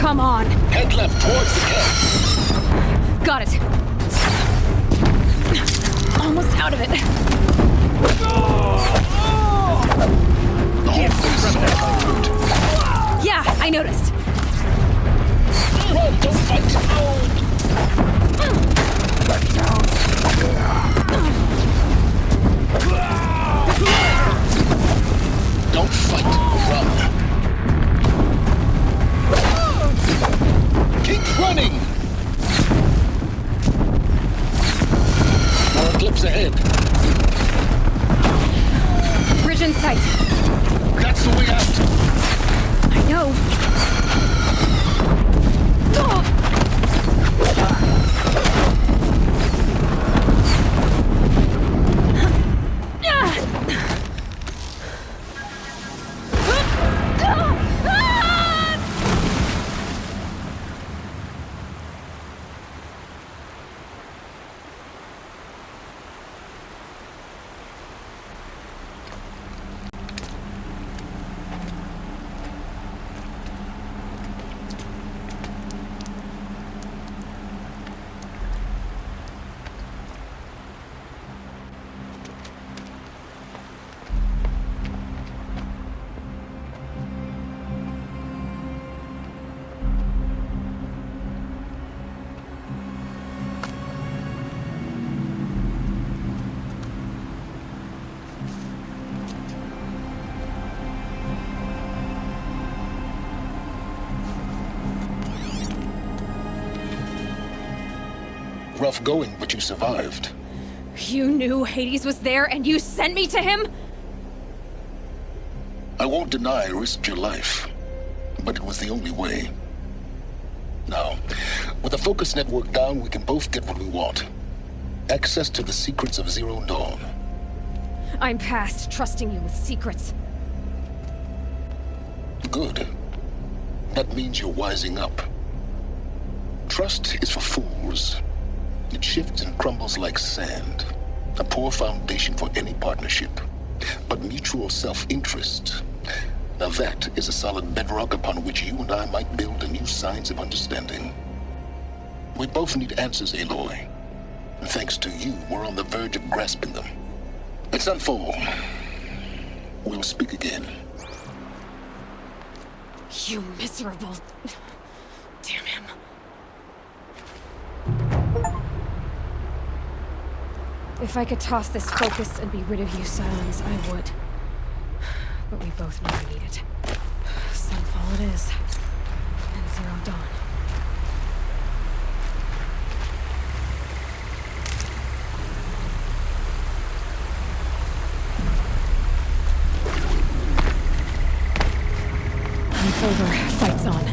Come on. Head left towards the camp. Got it. Almost out of it. The whole thing's so route. Yeah, I noticed. Run, don't fight. Don't fight, run. Keep running. More eclipse ahead. Bridge in sight. That's the way out. I know. Rough going, but you survived. You knew Hades was there and you sent me to him? I won't deny I risked your life, but it was the only way. Now, with the focus network down, we can both get what we want. Access to the secrets of Zero Dawn. I'm past trusting you with secrets. Good. That means you're wising up. Trust is for fools. It shifts and crumbles like sand. A poor foundation for any partnership. But mutual self-interest, now that is a solid bedrock upon which you and I might build a new science of understanding. We both need answers, Aloy. And thanks to you, we're on the verge of grasping them. Let's unfold. We'll speak again. You miserable... Damn him. If I could toss this focus and be rid of you, Silence, I would. But we both know we need it. Sunfall it is. And Zero Dawn. It's over. Fight's on.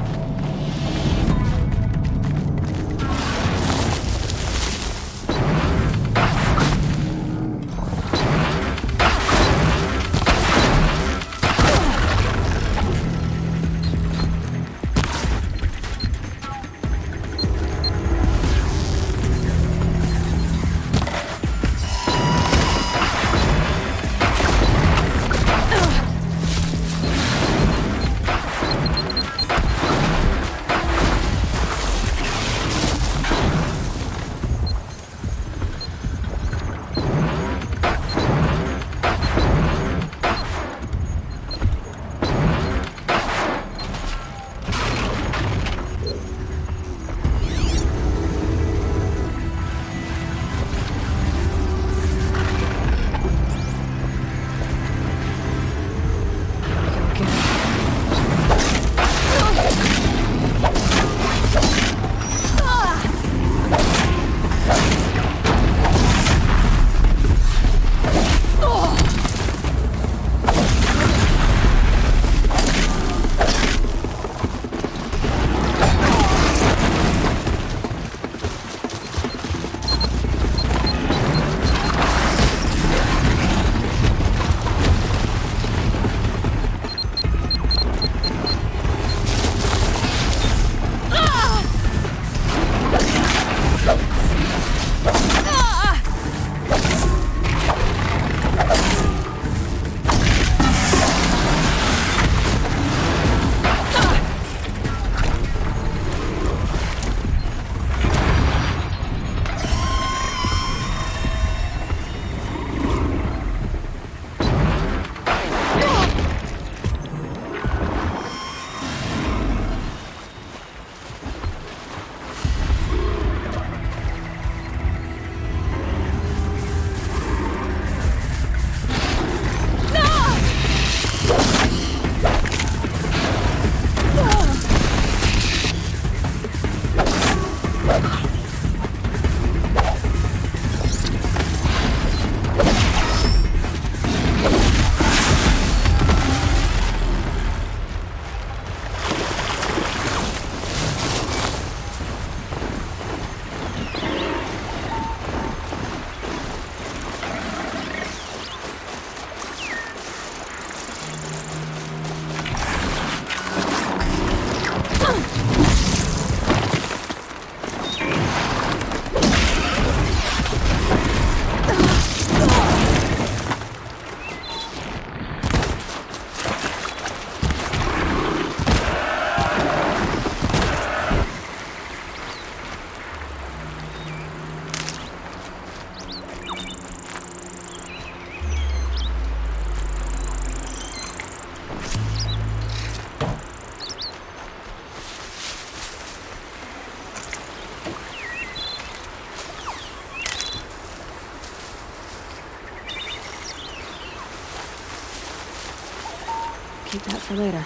Keep that for later.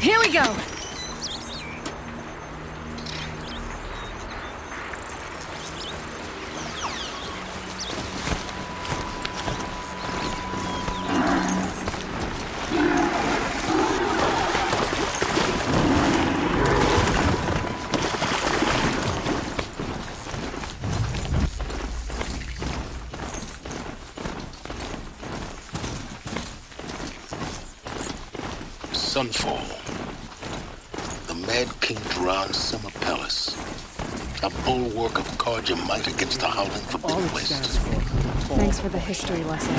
Here we go! Sunfall. The Mad King Duran's summer palace. A bulwark of Karja might against the howling forbidden west. Thanks for the history lesson.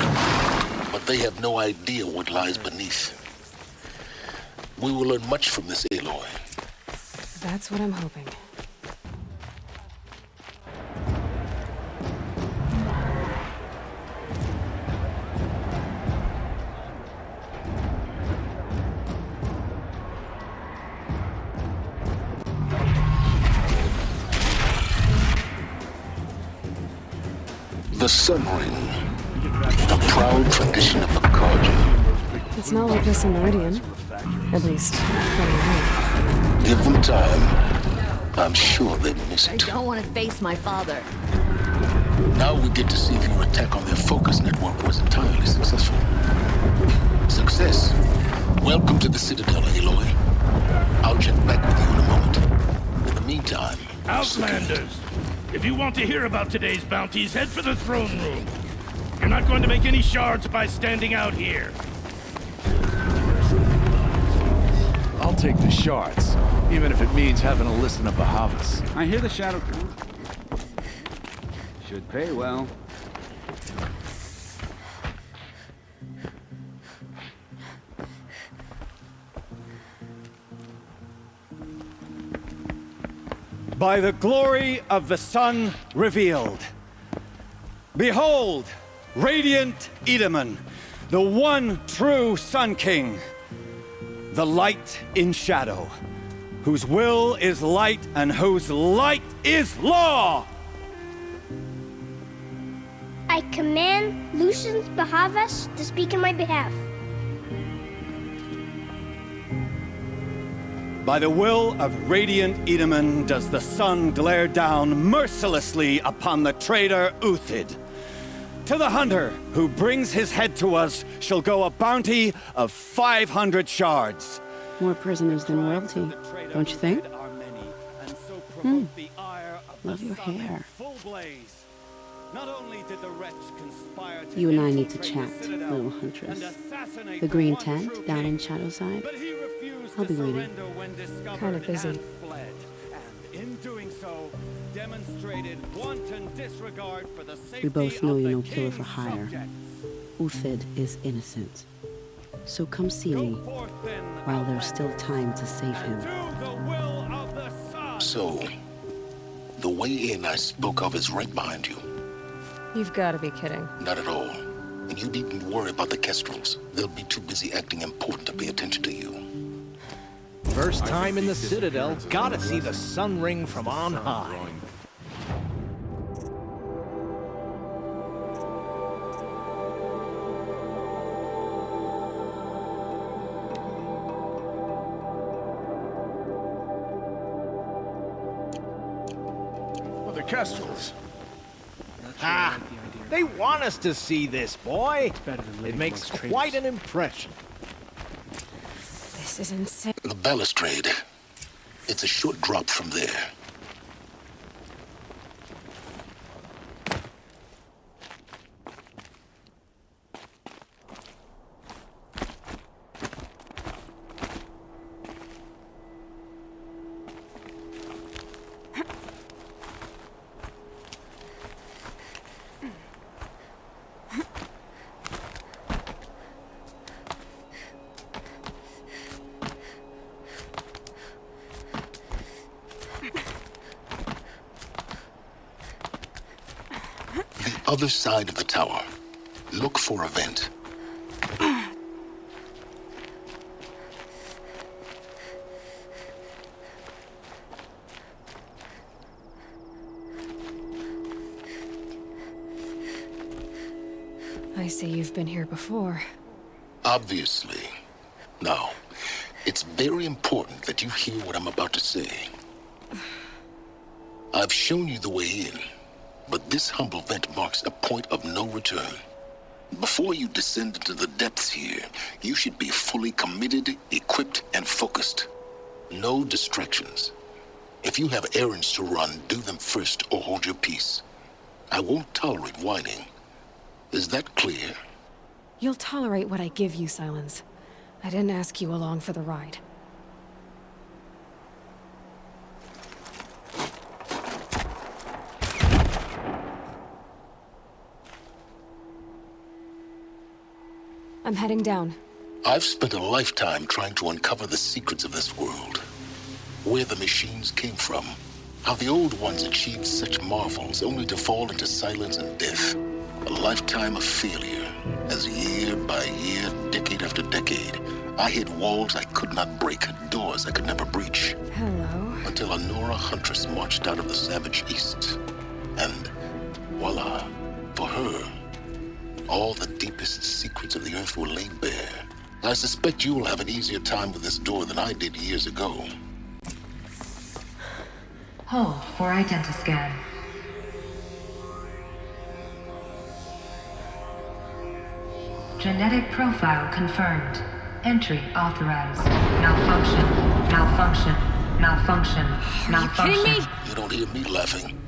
But they have no idea what lies beneath. We will learn much from this Aloy. That's what I'm hoping. The Sun Ring, a proud tradition of the Karja. It's not like this in Meridian. At least, from me. Give them time. I'm sure they miss I it. don't want to face my father. Now we get to see if your attack on their focus network was entirely successful. Success. Welcome to the Citadel, Aloy. I'll check back with you in a moment. In the meantime... Outlanders! If you want to hear about today's bounties, head for the throne room. You're not going to make any shards by standing out here. I'll take the shards, even if it means having to listen to Bahavas. I hear the shadow... Should pay well. By the glory of the sun revealed. Behold, radiant Edaman, the one true Sun King, the light in shadow, whose will is light and whose light is law! I command Lucius Bahavas to speak in my behalf. By the will of Radiant Edaman does the sun glare down mercilessly upon the traitor Uthid. To the hunter who brings his head to us shall go a bounty of 500 shards. More prisoners than royalty, don't you think? Love your hair. You and I need to chat, little huntress. The green tent down in Shadowside. I'll be waiting. Kind of busy. We both know you're no killer for hire. Uthid is innocent. So come see me while there's still time to save him. So, the way in I spoke of is right behind you. You've got to be kidding. Not at all. And you needn't worry about the Kestrels. They'll be too busy acting important to pay attention to you. First time in the Citadel, gotta see the sun ring from on high. The Kestrels. Ah, they want us to see this, boy. It makes quite an impression. This is insane. The balustrade. It's a short drop from there. Other side of the tower. Look for a vent. I see you've been here before. Obviously. Now, it's very important that you hear what I'm about to say. I've shown you the way in. But this humble vent marks a point of no return. Before you descend into the depths here, you should be fully committed, equipped, and focused. No distractions. If you have errands to run, do them first or hold your peace. I won't tolerate whining. Is that clear? You'll tolerate what I give you, Silence. I didn't ask you along for the ride. I'm heading down. I've spent a lifetime trying to uncover the secrets of this world. Where the machines came from. How the old ones achieved such marvels only to fall into silence and death. A lifetime of failure. As year by year, decade after decade, I hit walls I could not break, doors I could never breach. Hello. Until a Nora huntress marched out of the savage east. And voila, for her, all the deepest secrets of the Earth were laid bare. I suspect you will have an easier time with this door than I did years ago. Hold for identiscan. Genetic profile confirmed. Entry authorized. Malfunction. Malfunction. Malfunction. Malfunction. Are you kidding me? You don't hear me laughing.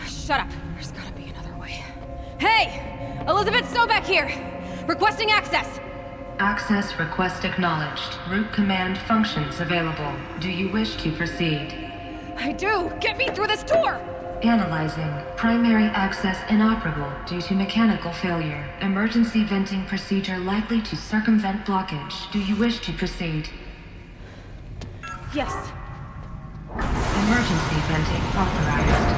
Shut up. There's gotta be another way. Hey! Elizabeth Sobeck here! Requesting access! Access request acknowledged. Root command functions available. Do you wish to proceed? I do! Get me through this door! Analyzing. Primary access inoperable due to mechanical failure. Emergency venting procedure likely to circumvent blockage. Do you wish to proceed? Yes. Emergency venting authorized.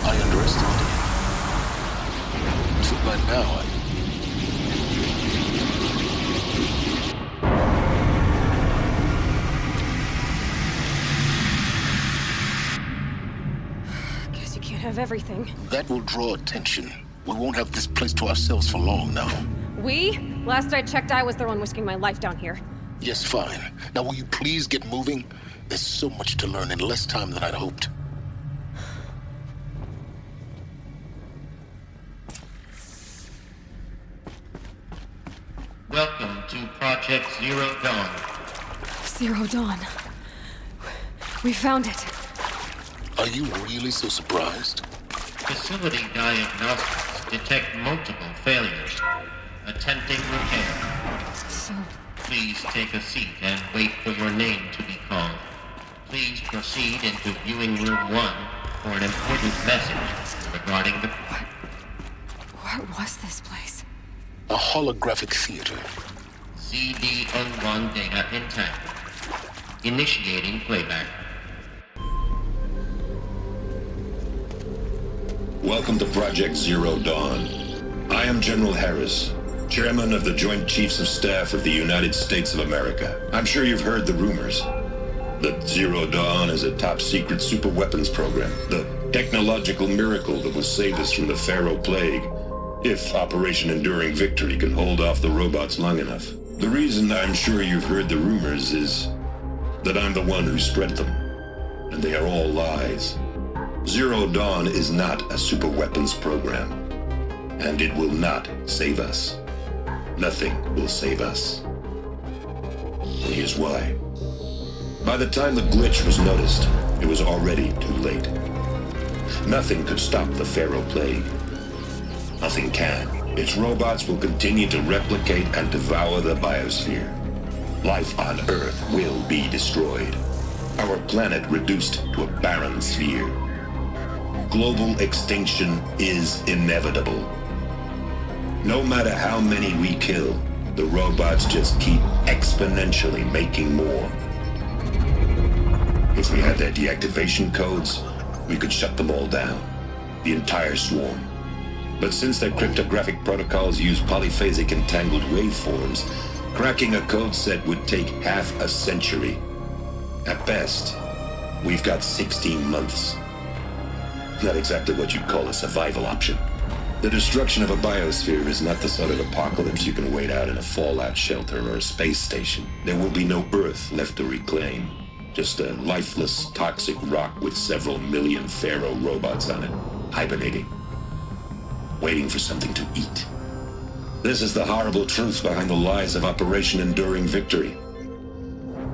I underestimated you. So by now, Guess you can't have everything. that will draw attention. We won't have this place to ourselves for long now. We? Last I checked, I was the one risking my life down here. Yes, fine. Now will you please get moving? There's so much to learn in less time than I'd hoped. Welcome to Project Zero Dawn. Zero Dawn. We found it. Are you really so surprised? Facility diagnostics detect multiple failures. Attempting repair. So, Please take a seat and wait for your name to be called. Please proceed into viewing room 1 for an important message regarding the... what was this place? A holographic theater. CD01 data intact. Initiating playback. Welcome to Project Zero Dawn. I am General Harris, Chairman of the Joint Chiefs of Staff of the United States of America. I'm sure you've heard the rumors that Zero Dawn is a top-secret superweapons program, the technological miracle that will save us from the Pharaoh Plague, if Operation Enduring Victory can hold off the robots long enough. The reason I'm sure you've heard the rumors is that I'm the one who spread them, and they are all lies. Zero Dawn is not a superweapons program, and it will not save us. Nothing will save us. And here's why. By the time the glitch was noticed, it was already too late. Nothing could stop the Pharaoh Plague. Nothing can. Its robots will continue to replicate and devour the biosphere. Life on Earth will be destroyed. Our planet reduced to a barren sphere. Global extinction is inevitable. No matter how many we kill, the robots just keep exponentially making more. If we had their deactivation codes, we could shut them all down, the entire swarm. But since their cryptographic protocols use polyphasic entangled waveforms, cracking a code set would take half a century. At best, we've got 16 months. Not exactly what you'd call a survival option. The destruction of a biosphere is not the sort of apocalypse you can wait out in a fallout shelter or a space station. There will be no Earth left to reclaim. Just a lifeless, toxic rock with several million Pharaoh robots on it, hibernating, waiting for something to eat. This is the horrible truth behind the lies of Operation Enduring Victory.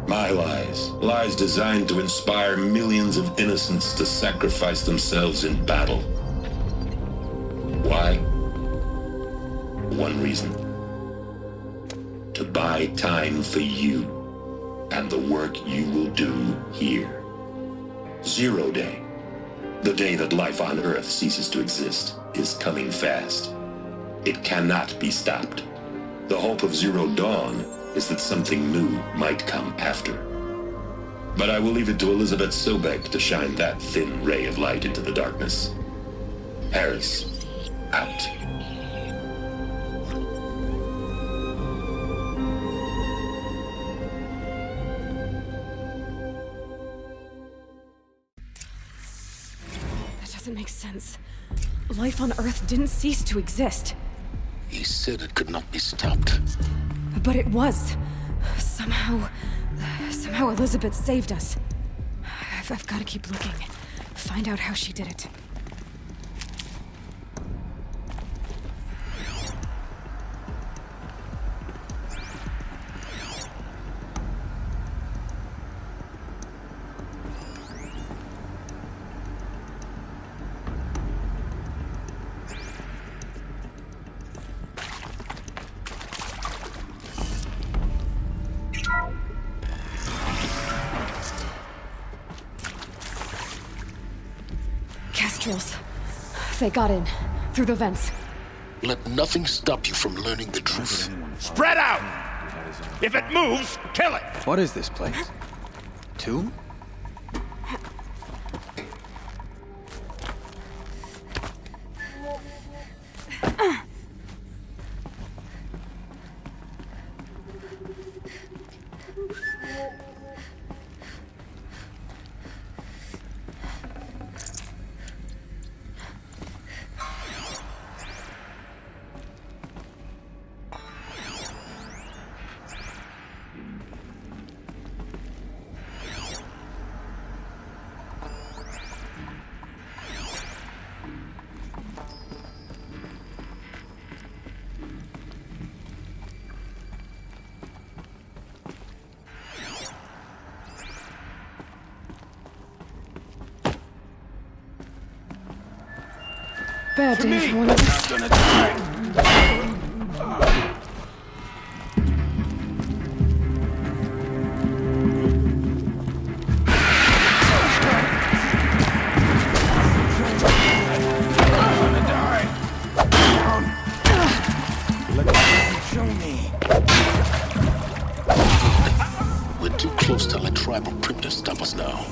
My lies. Lies designed to inspire millions of innocents to sacrifice themselves in battle. Why? One reason. To buy time for you and the work you will do here. Zero Day, the day that life on Earth ceases to exist, is coming fast. It cannot be stopped. The hope of Zero Dawn is that something new might come after. But I will leave it to Elizabeth Sobek to shine that thin ray of light into the darkness. Harris, out. That doesn't make sense. Life on Earth didn't cease to exist. He said it could not be stopped. But it was. Somehow Elizabeth saved us. I've got to keep looking. Find out how she did it. Kestrels. They got in. Through the vents. Let nothing stop you from learning the truth. Spread out! If it moves, kill it! What is this place? Tomb? Bad To day me! for one of I'm us. not gonna die! We're too close to let tribal primitives stop us now.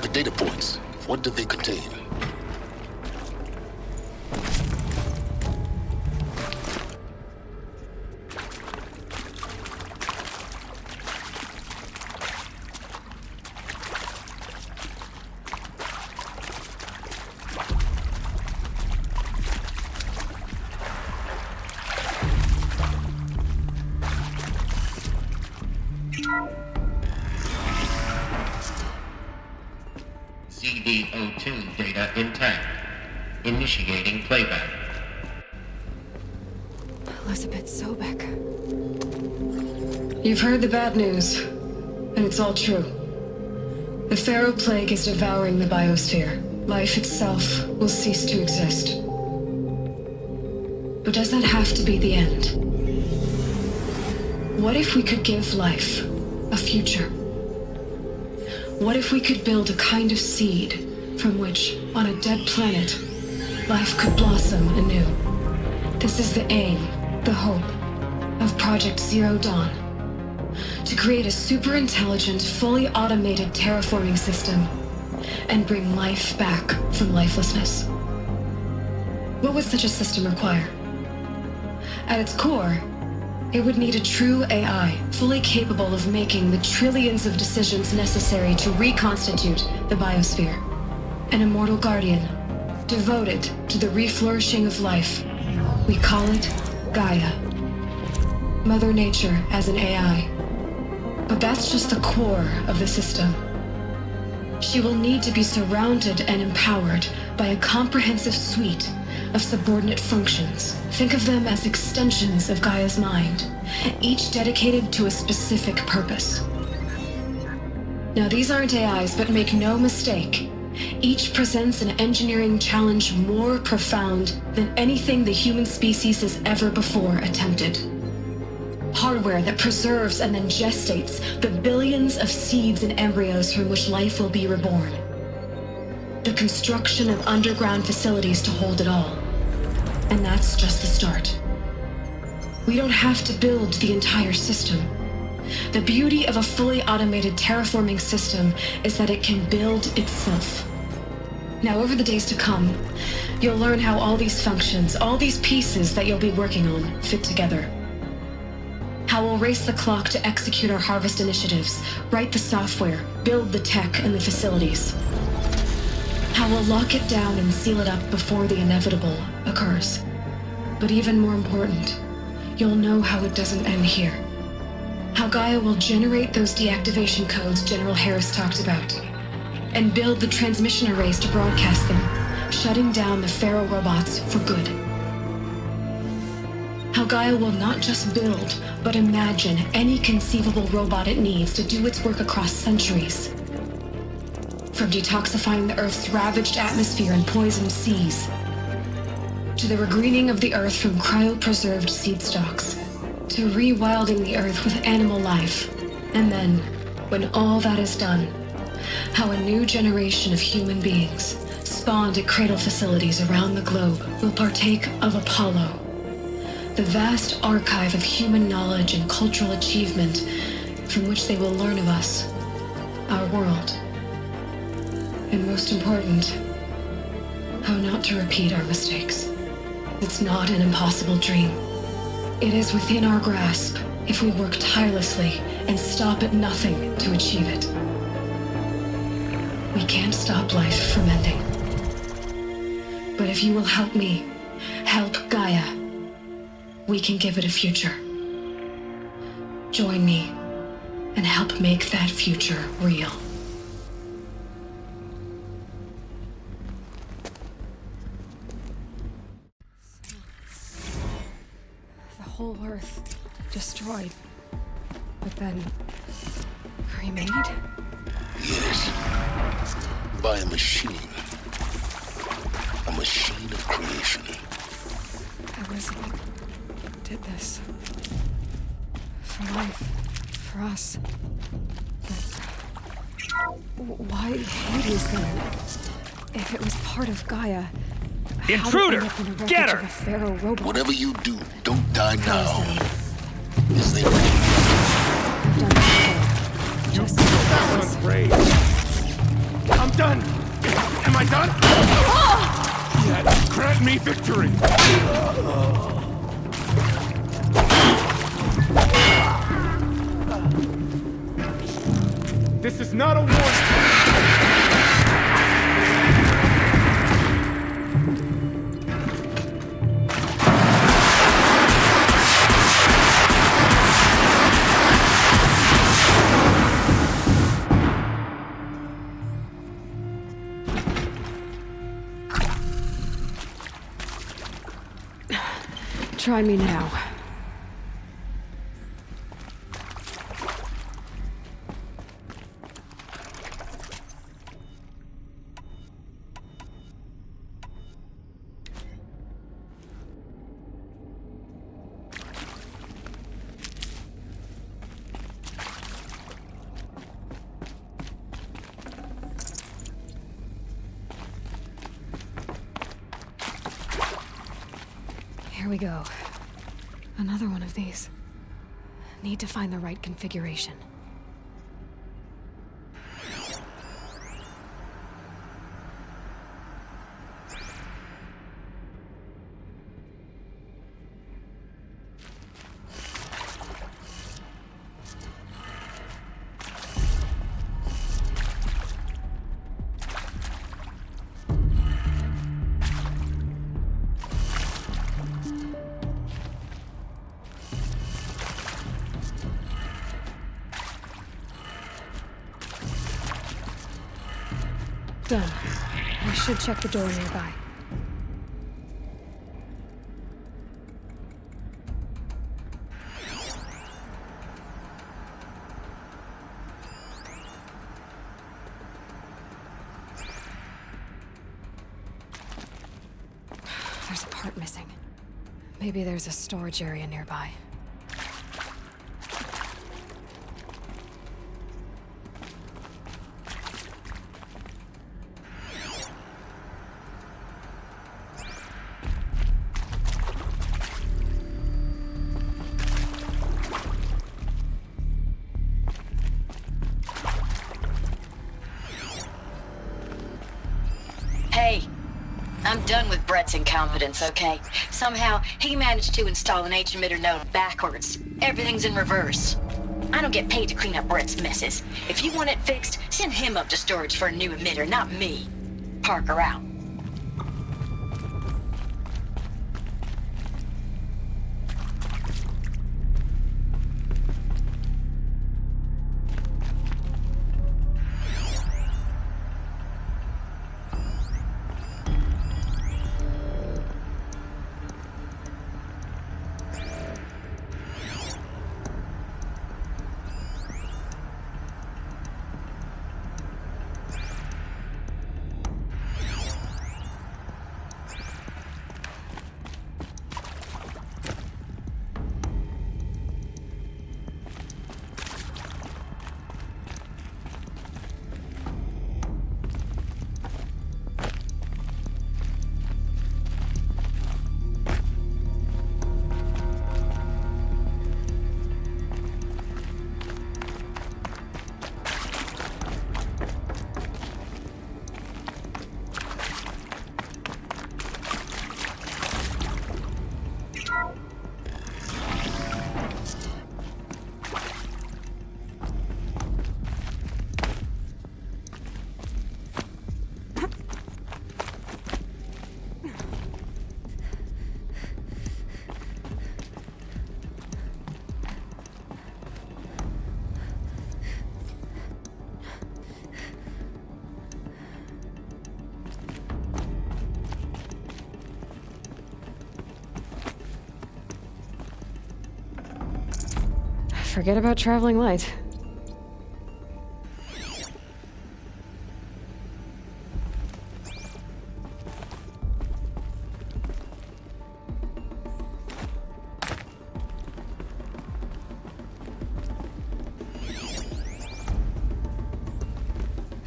The data points, what do they contain? CD02 data intact. Initiating playback. Elizabeth Sobek. You've heard the bad news, and it's all true. The Pharaoh Plague is devouring the biosphere. Life itself will cease to exist. But does that have to be the end? What if we could give life a future? What if we could build a kind of seed from which, on a dead planet, life could blossom anew? This is the aim, the hope, of Project Zero Dawn. To create a super-intelligent, fully automated terraforming system and bring life back from lifelessness. What would such a system require? At its core, it would need a true AI, fully capable of making the trillions of decisions necessary to reconstitute the biosphere. An immortal guardian, devoted to the reflourishing of life. We call it Gaia. Mother Nature as an AI. But that's just the core of the system. She will need to be surrounded and empowered by a comprehensive suite of subordinate functions. Think of them as extensions of Gaia's mind, each dedicated to a specific purpose. Now, these aren't AIs, but make no mistake, each presents an engineering challenge more profound than anything the human species has ever before attempted. Hardware that preserves and then gestates the billions of seeds and embryos from which life will be reborn. The construction of underground facilities to hold it all. And that's just the start. We don't have to build the entire system. The beauty of a fully automated terraforming system is that it can build itself. Now, over the days to come, you'll learn how all these functions, all these pieces that you'll be working on, fit together. How we'll race the clock to execute our harvest initiatives, write the software, build the tech and the facilities. How we'll lock it down and seal it up before the inevitable occurs. But even more important, you'll know how it doesn't end here. How Gaia will generate those deactivation codes General Harris talked about, and build the transmission arrays to broadcast them, shutting down the Pharaoh robots for good. How Gaia will not just build, but imagine any conceivable robot it needs to do its work across centuries. From detoxifying the Earth's ravaged atmosphere and poisoned seas, to the regreening of the Earth from cryopreserved seed stalks, to rewilding the Earth with animal life. And then, when all that is done, how a new generation of human beings, spawned at cradle facilities around the globe, will partake of Apollo, the vast archive of human knowledge and cultural achievement from which they will learn of us, our world. And most important, how not to repeat our mistakes. It's not an impossible dream. It is within our grasp if we work tirelessly and stop at nothing to achieve it. We can't stop life from ending. But if you will help me, help Gaia, we can give it a future. Join me and help make that future real. The whole Earth destroyed, but then remade? Yes. By a machine. A machine of creation. Elizabeth did this. For life. For us. But why Hades then? If it was part of Gaia, Intruder! how did it end up in a wreckage Get her! of a Pharaoh robot? Whatever you do, don't die now. Is there I've done it before. Just That one's brave. I'm done! Am I done? Yet, grant me victory! This is not a war. Try me now. Here we go. Another one of these. Need to find the right configuration. Done. I should check the door nearby. There's a part missing. Maybe there's a storage area nearby. Hey, I'm done with Brett's incompetence, okay? Somehow, he managed to install an H-emitter node backwards. Everything's in reverse. I don't get paid to clean up Brett's messes. If you want it fixed, send him up to storage for a new emitter, not me. Parker out. Forget about traveling light.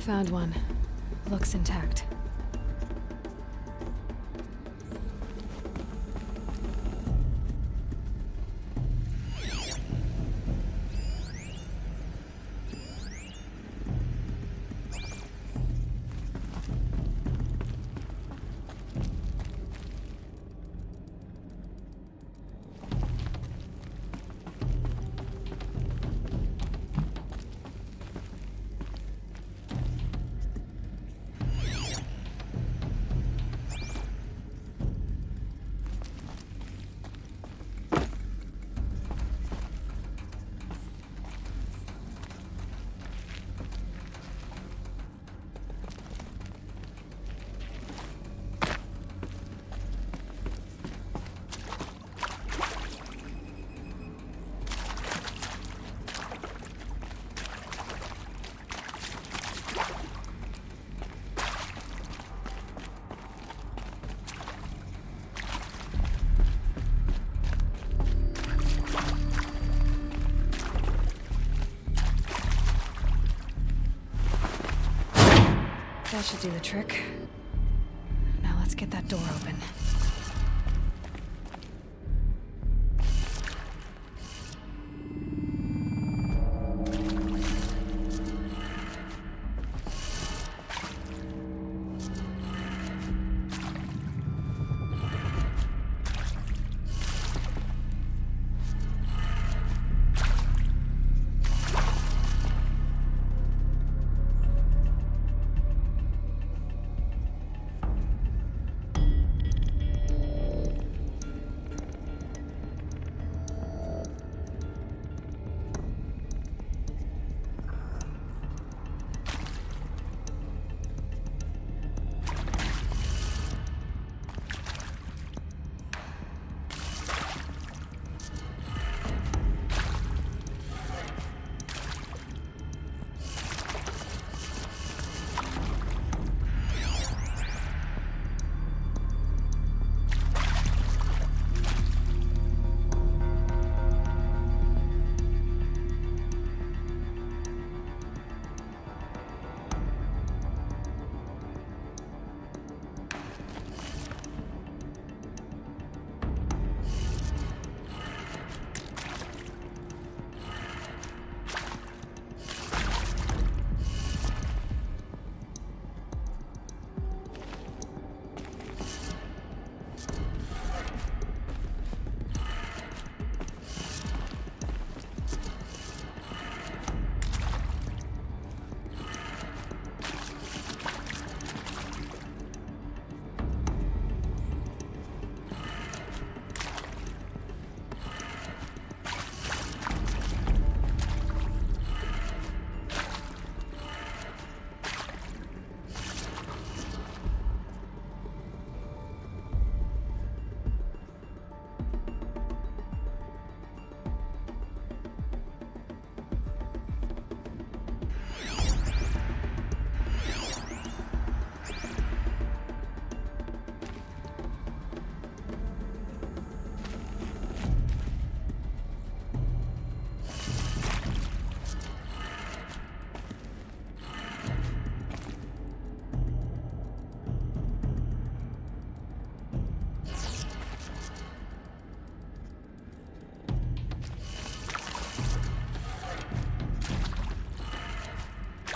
Found one. Looks intact. That should do the trick. Now let's get that door open.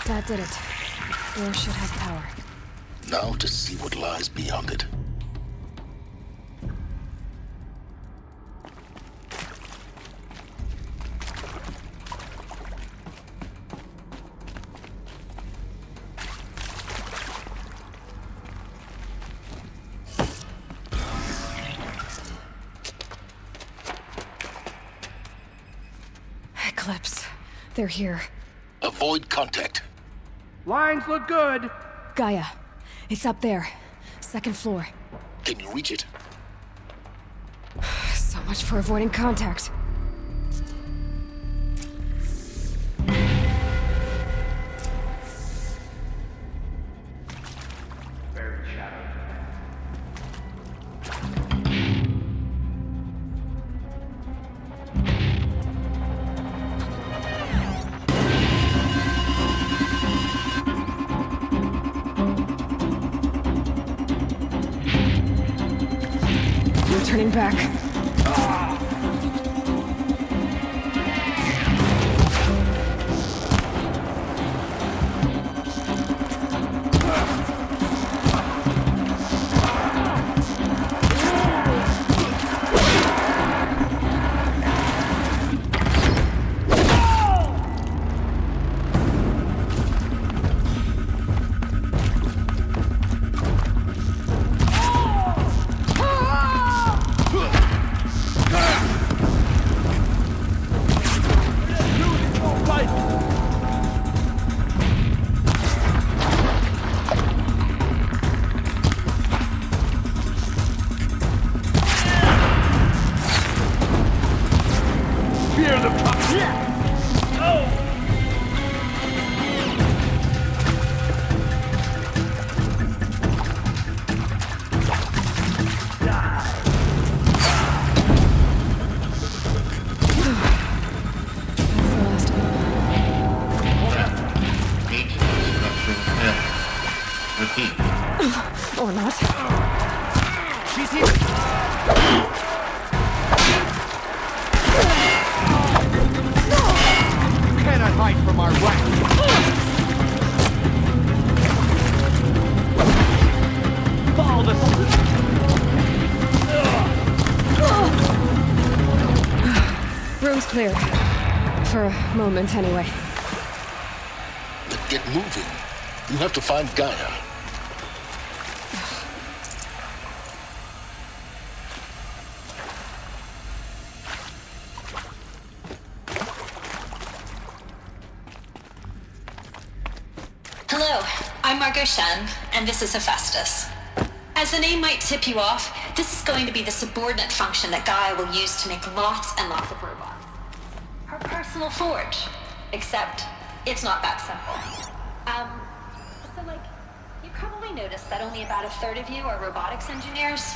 That did it. Door should have power. Now to see what lies beyond it. Eclipse. They're here. Avoid contact. Lines look good. Gaia. It's up there. Second floor. Can you reach it? So much for avoiding contact. fighting back. Or not. She's here! You cannot hide from our wrath! Follow the... Room's clear. For a moment, anyway. But get moving. You have to find Gaia. Hello, I'm Margot Shen, and this is Hephaestus. As the name might tip you off, this is going to be the subordinate function that Gaia will use to make lots and lots of robots. Her personal forge. Except, it's not that simple. So you probably noticed that only about a third of you are robotics engineers.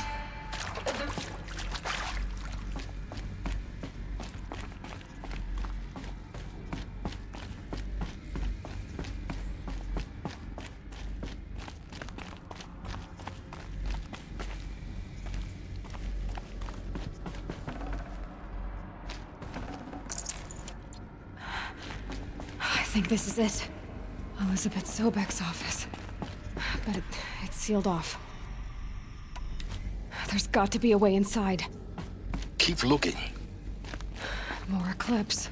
I think this is it. Elizabeth Sobek's office. But it's sealed off. There's got to be a way inside. Keep looking. More Eclipse.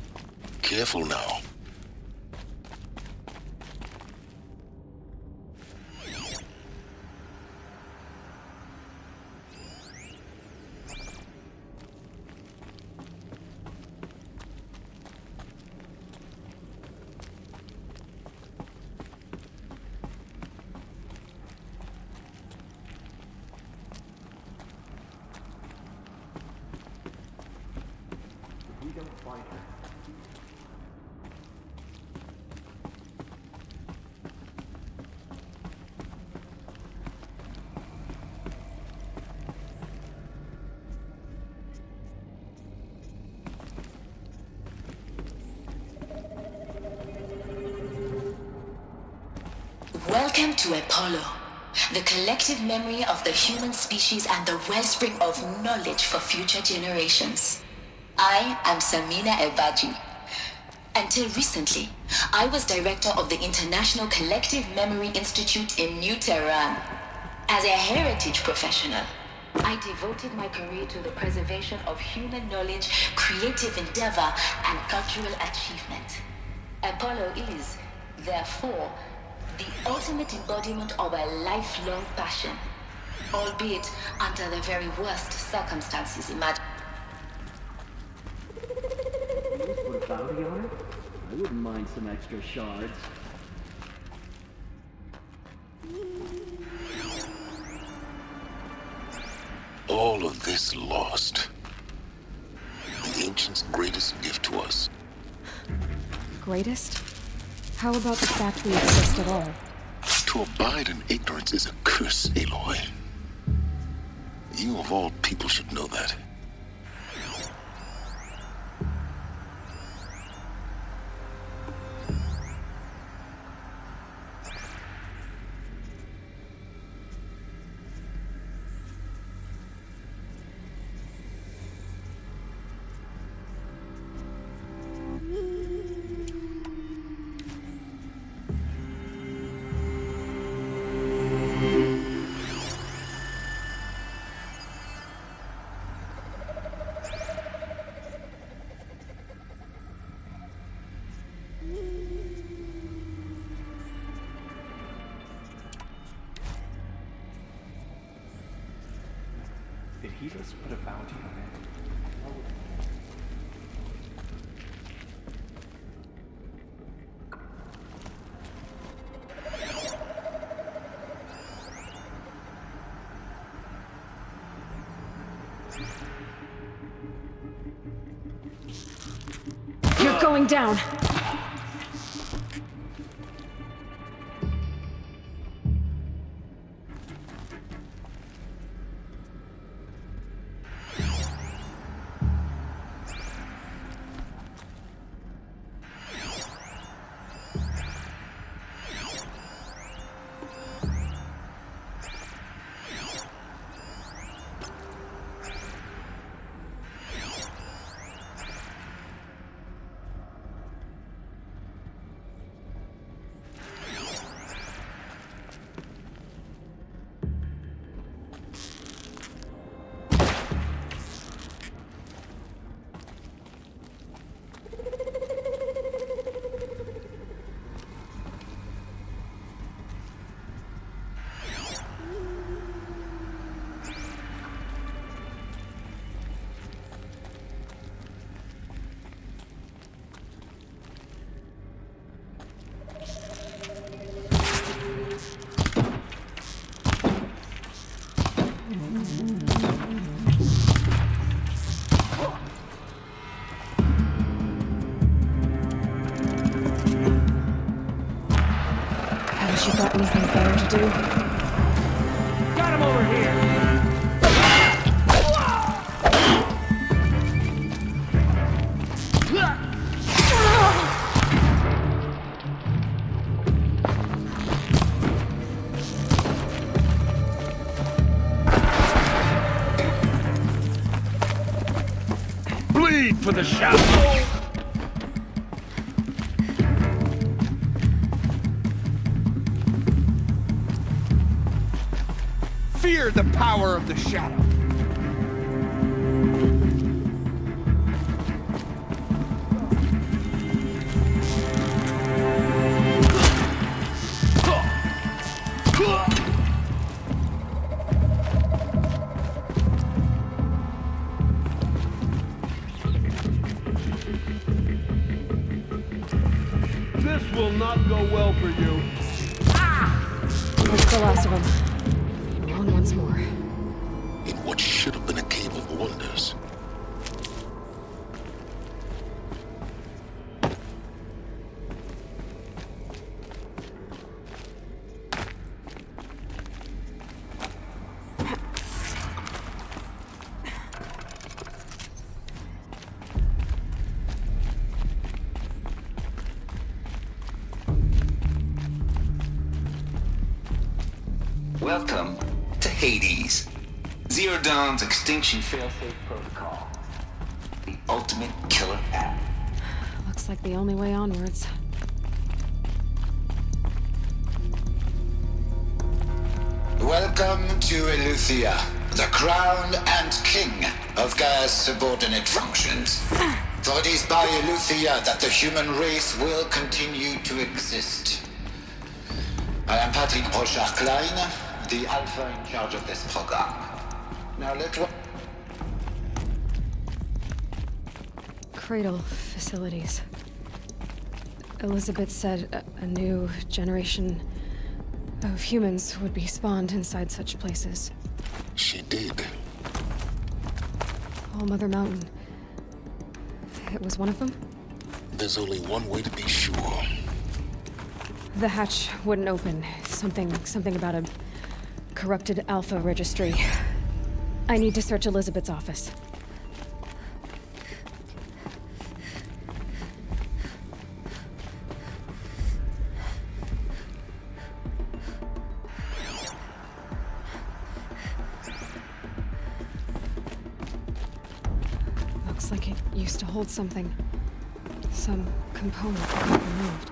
Careful now. Welcome to Apollo, the collective memory of the human species and the wellspring of knowledge for future generations. I am Samina Ebaji. Until recently, I was director of the International Collective Memory Institute in New Tehran. As a heritage professional, I devoted my career to the preservation of human knowledge, creative endeavor, and cultural achievement. Apollo is, therefore, the ultimate embodiment of a lifelong passion, albeit under the very worst circumstances imaginable. Put a bounty on it? I wouldn't mind some extra shards. All of this lost. The ancients' greatest gift to us. Greatest? How about the fact we exist at all? To abide in ignorance is a curse, Aloy. You of all people should know that. he just put a bounty on it, how would You're going down! Haven't you got anything better to do? Got him over here! Bleed for the shadow! Fear the power of the shadow. This will not go well for you. That's the last of them. On once more. In what should have been a cave of wonders. Welcome to Hades. Zero Dawn's extinction failsafe protocol. The ultimate killer app. Looks like the only way onwards. Welcome to Eleuthia, the crown and king of Gaia's subordinate functions. For it is by Eleuthia that the human race will continue to exist. I am Patrick Brochard-Klein, the Alpha in charge of this program. Now Cradle facilities. Elizabeth said a new generation of humans would be spawned inside such places. She did. All Mother Mountain. It was one of them? There's only one way to be sure. The hatch wouldn't open. Something about a corrupted Alpha registry. I need to search Elizabeth's office. Looks like it used to hold something. Some component that got removed.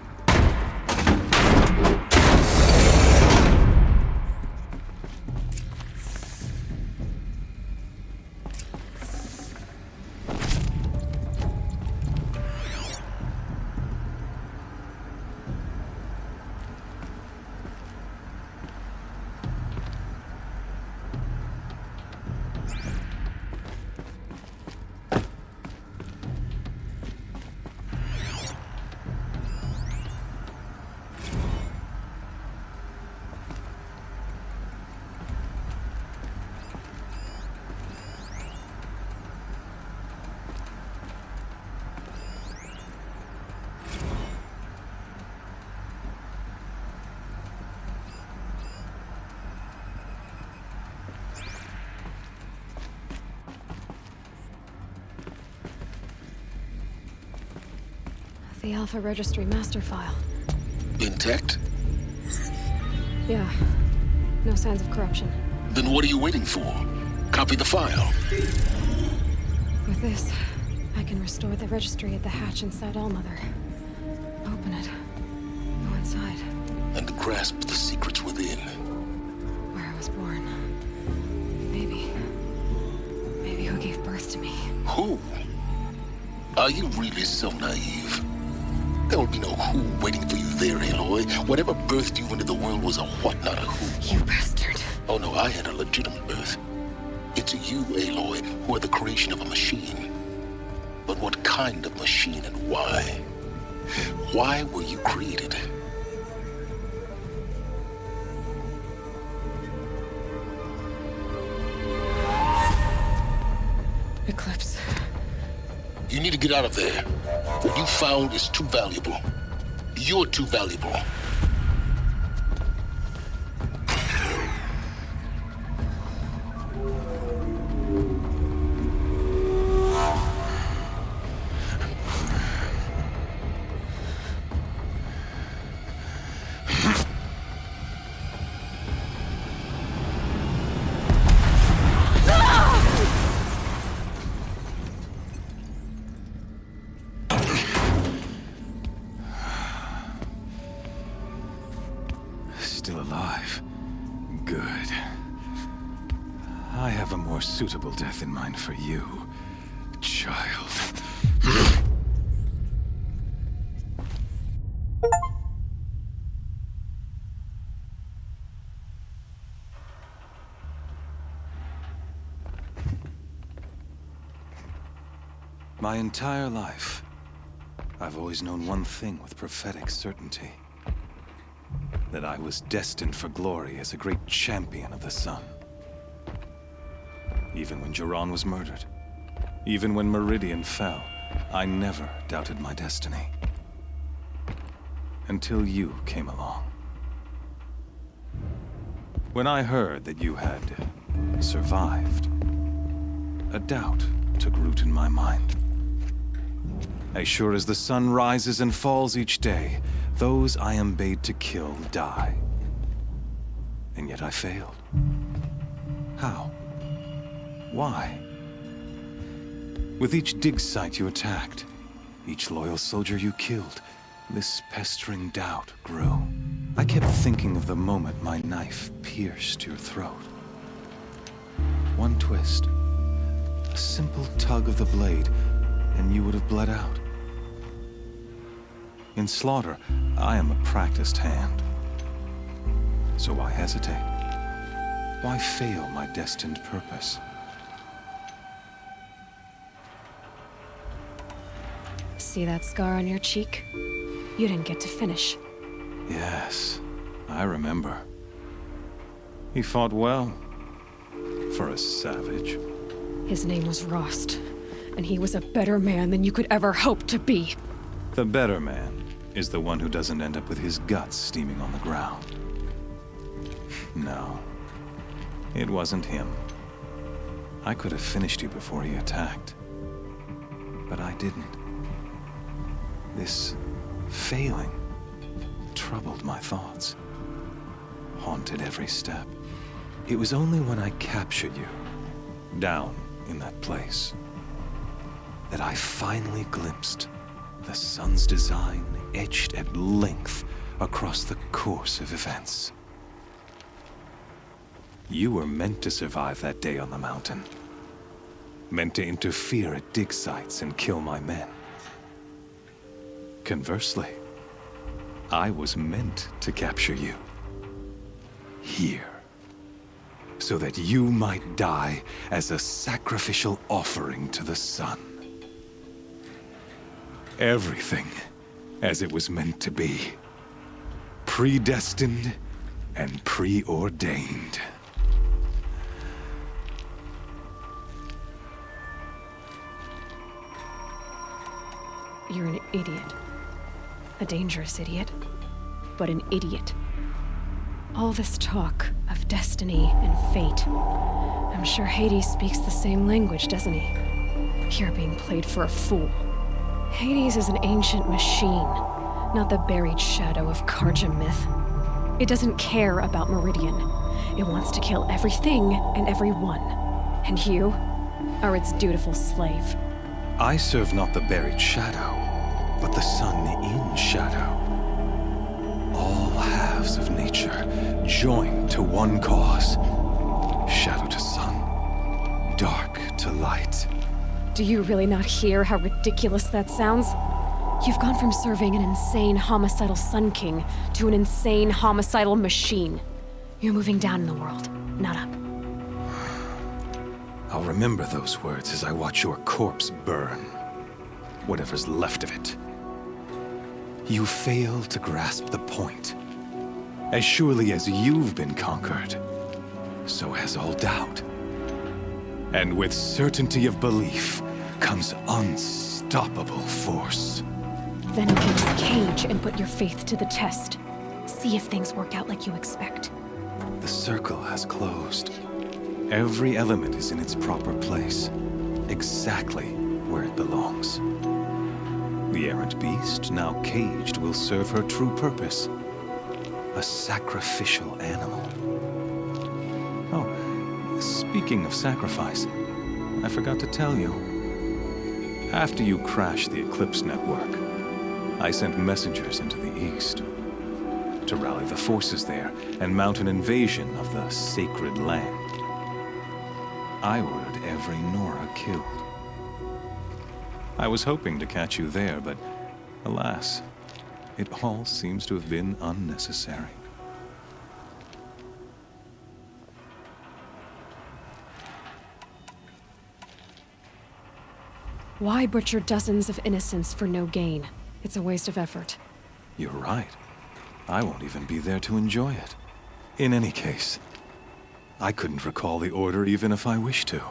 The Alpha Registry master file. Intact? Yeah. No signs of corruption. Then what are you waiting for? Copy the file. With this, I can restore the registry at the hatch inside Allmother. Open it. Go inside. And grasp the secrets within. Where I was born. Maybe who gave birth to me. Who? Are you really so naive? There will be no who waiting for you there, Aloy. Whatever birthed you into the world was a what, not a who. You bastard. Oh no, I had a legitimate birth. It's you, Aloy, who are the creation of a machine. But what kind of machine and why? Why were you created? Eclipse. You need to get out of there. What you found is too valuable. You're too valuable. Still alive. Good. I have a more suitable death in mind for you, child. My entire life, I've always known one thing with prophetic certainty. That I was destined for glory as a great champion of the sun. Even when Jiran was murdered, even when Meridian fell, I never doubted my destiny. Until you came along. When I heard that you had survived, a doubt took root in my mind. As sure as the sun rises and falls each day, those I am bade to kill die. And yet I failed. How? Why? With each dig site you attacked, each loyal soldier you killed, this pestering doubt grew. I kept thinking of the moment my knife pierced your throat. One twist, a simple tug of the blade, and you would have bled out. In slaughter, I am a practiced hand. So why hesitate? Why fail my destined purpose? See that scar on your cheek? You didn't get to finish. Yes, I remember. He fought well. For a savage. His name was Rost, and he was a better man than you could ever hope to be. The better man is the one who doesn't end up with his guts steaming on the ground. No, it wasn't him. I could have finished you before he attacked. But I didn't. This failing troubled my thoughts, haunted every step. It was only when I captured you, down in that place, that I finally glimpsed the sun's design etched at length across the course of events. You were meant to survive that day on the mountain. Meant to interfere at dig sites and kill my men. Conversely, I was meant to capture you. Here. So that you might die as a sacrificial offering to the sun. Everything as it was meant to be. Predestined and preordained. You're an idiot. A dangerous idiot, but an idiot. All this talk of destiny and fate. I'm sure Hades speaks the same language, doesn't he? You're being played for a fool. Hades is an ancient machine, not the buried shadow of Karja myth. It doesn't care about Meridian. It wants to kill everything and everyone. And you are its dutiful slave. I serve not the buried shadow, but the sun in shadow. All halves of nature joined to one cause. Shadow to sun, dark to light. Do you really not hear how ridiculous that sounds? You've gone from serving an insane homicidal Sun King to an insane homicidal machine. You're moving down in the world, not up. I'll remember those words as I watch your corpse burn. Whatever's left of it. You fail to grasp the point. As surely as you've been conquered, so has all doubt. And with certainty of belief comes unstoppable force. Then open this cage and put your faith to the test. See if things work out like you expect. The circle has closed. Every element is in its proper place, exactly where it belongs. The errant beast, now caged, will serve her true purpose. A sacrificial animal. Oh, speaking of sacrifice, I forgot to tell you. After you crashed the Eclipse network, I sent messengers into the east to rally the forces there and mount an invasion of the sacred land. I ordered every Nora killed. I was hoping to catch you there, but alas, it all seems to have been unnecessary. Why butcher dozens of innocents for no gain? It's a waste of effort. You're right. I won't even be there to enjoy it. In any case, I couldn't recall the order even if I wished to.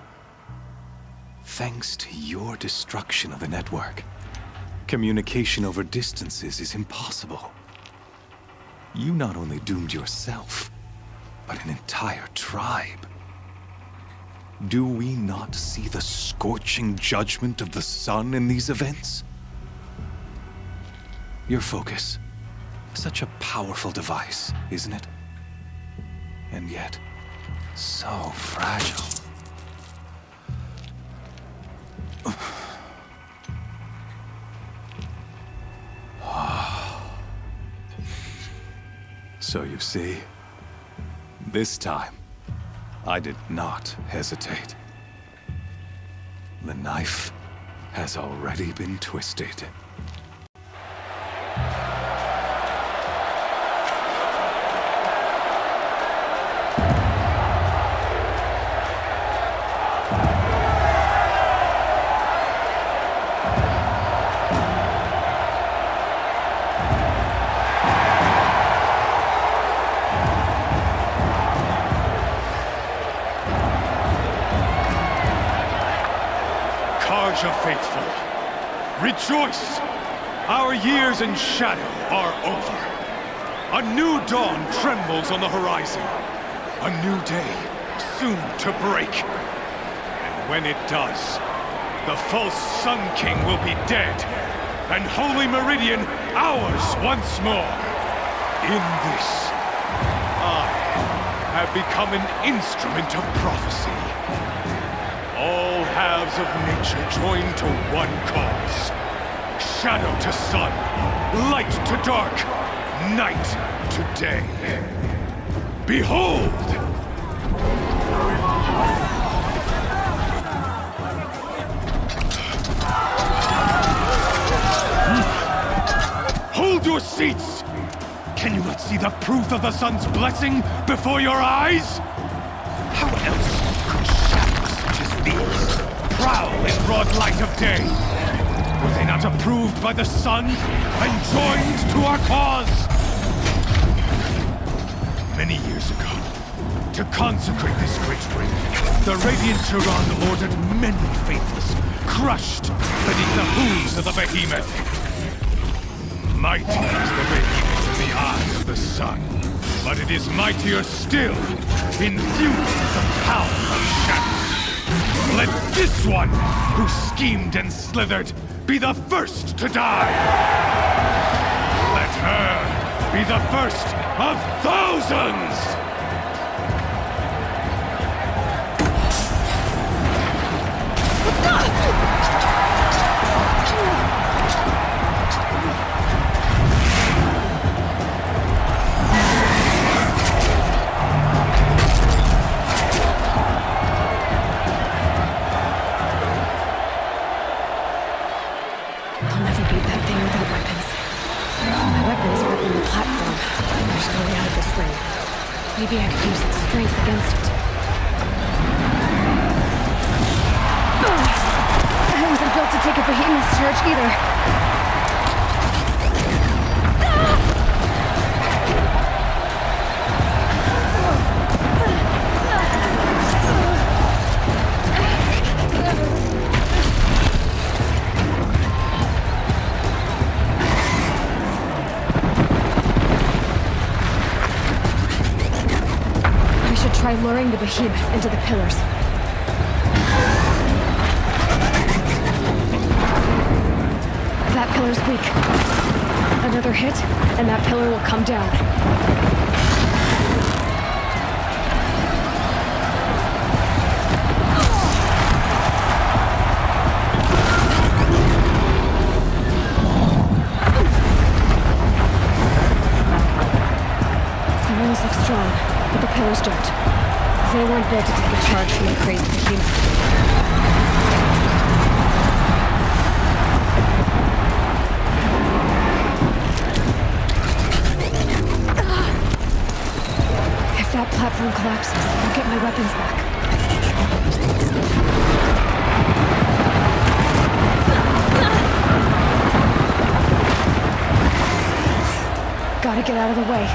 Thanks to your destruction of the network, communication over distances is impossible. You not only doomed yourself, but an entire tribe. Do we not see the scorching judgment of the sun in these events? Your focus, such a powerful device, isn't it? And yet, so fragile. So you see, this time, I did not hesitate. The knife has already been twisted. Faithful, rejoice! Our years in shadow are over. A new dawn trembles on the horizon. A new day soon to break. And when it does, the false Sun King will be dead, and Holy Meridian ours once more. In this, I have become an instrument of prophecy. All halves of nature join to one cause. Shadow to sun, light to dark, night to day. Behold! Hold your seats! Can you not see the proof of the sun's blessing before your eyes? How else could shadows such as these prowl in broad light of day? Were they not approved by the sun and joined to our cause? Many years ago, to consecrate this great ring, the Radiant Tyrann ordered many faithless, crushed beneath the hooves of the behemoth. Mighty is the behemoth in the eye of the sun, but it is mightier still, infused with the power of shadow. Let this one, who schemed and slithered, be the first to die. Let her be the first of thousands! Maybe I could use its strength against it. I wasn't built to take a behemoth's charge either. Try luring the behemoth into the pillars. That pillar's weak. Another hit, and that pillar will come down. The walls look strong, but the pillars don't. They weren't built to take a charge from the crazed behemoth. If that platform collapses, I'll get my weapons back. Gotta get out of the way.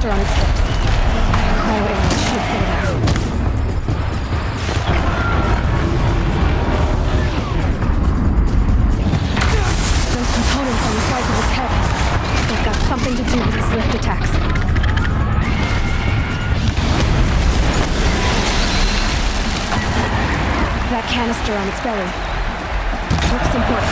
On its lips. Cryo arrow should set it out. Those components on the sides of its head. They've got something to do with its lift attacks. That canister on its belly looks important.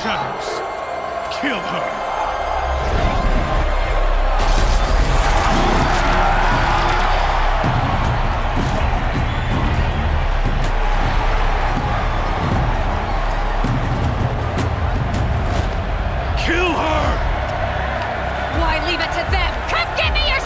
shadows. Kill her. Why leave it to them? Come give me your